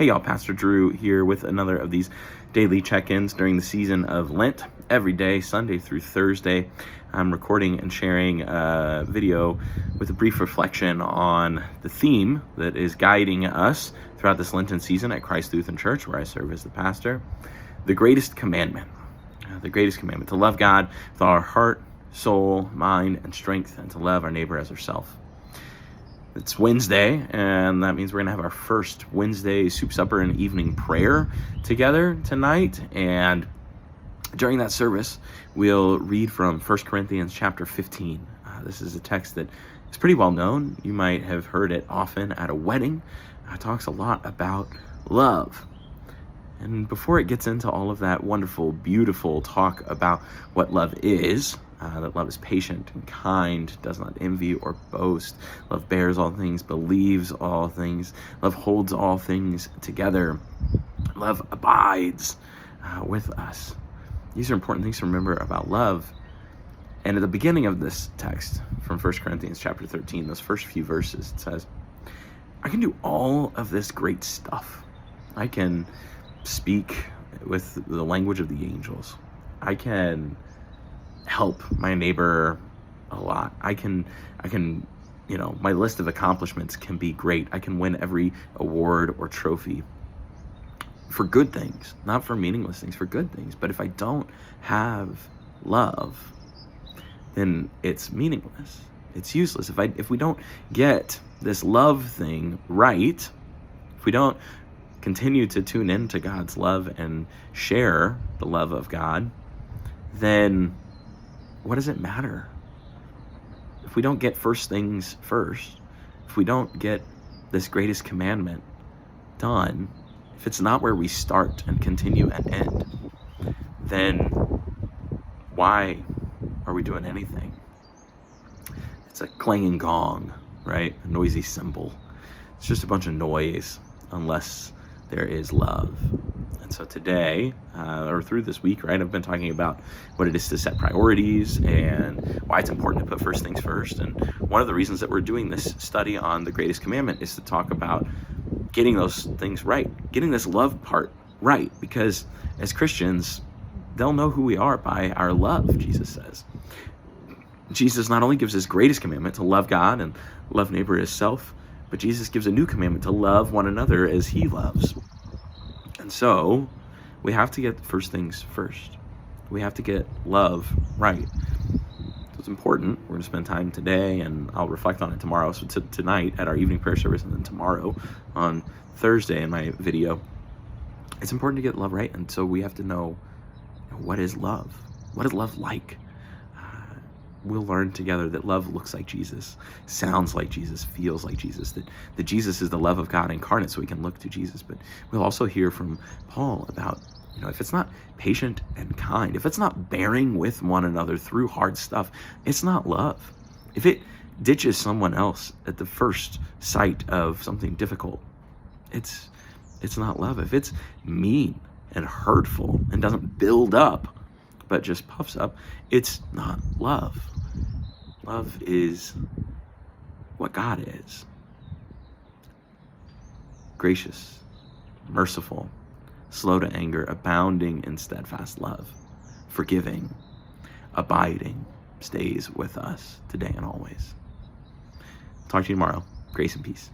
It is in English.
Hey y'all, Pastor Drew here with another of these daily check-ins during the season of Lent. Every day, Sunday through Thursday, I'm recording and sharing a video with a brief reflection on the theme that is guiding us throughout this Lenten season at Christ Lutheran Church, where I serve as the pastor. The Greatest Commandment. The Greatest Commandment, to love God with all our heart, soul, mind, and strength, and to love our neighbor as ourselves. It's Wednesday, and that means we're going to have our first Wednesday soup, supper, and evening prayer together tonight. And during that service, we'll read from 1 Corinthians chapter 15. This is a text that is pretty well known. You might have heard it often at a wedding. It talks a lot about love. And before it gets into all of that wonderful, beautiful talk about what love is, that love is patient and kind, does not envy or boast. Love bears all things, believes all things. Love holds all things together. Love abides with us. These are important things to remember about love. And at the beginning of this text from 1 Corinthians chapter 13, those first few verses, it says, I can do all of this great stuff. I can speak with the language of the angels. I can help my neighbor a lot. I can, my list of accomplishments can be great. I can win every award or trophy for good things, not for meaningless things, for good things. But if I don't have love, then it's meaningless. It's useless. If we don't get this love thing right, if we don't continue to tune into God's love and share the love of God, then what does it matter? If we don't get first things first, if we don't get this greatest commandment done, if it's not where we start and continue and end, then why are we doing anything? It's a clanging gong, right? A noisy cymbal. It's just a bunch of noise unless there is love. And so today, or through this week, right, I've been talking about what it is to set priorities and why it's important to put first things first. And one of the reasons that we're doing this study on the Greatest Commandment is to talk about getting those things right, getting this love part right, because as Christians, they'll know who we are by our love, Jesus says. Jesus not only gives his greatest commandment to love God and love neighbor as self, but Jesus gives a new commandment to love one another as he loves. And so we have to get first things first. We have to get love right. So it's important. We're going to spend time today, and I'll reflect on it tomorrow. So tonight at our evening prayer service, and then tomorrow on Thursday in my video. It's important to get love right, and so we have to know, what is love? What is love like? We'll learn together that love looks like Jesus, sounds like Jesus, feels like Jesus, that Jesus is the love of God incarnate, so we can look to Jesus. But we'll also hear from Paul about, if it's not patient and kind, if it's not bearing with one another through hard stuff, it's not love. If it ditches someone else at the first sight of something difficult, it's not love. If it's mean and hurtful and doesn't build up, but just puffs up, it's not love. Love is what God is. Gracious, merciful, slow to anger, abounding in steadfast love, forgiving, abiding, stays with us today and always. Talk to you tomorrow. Grace and peace.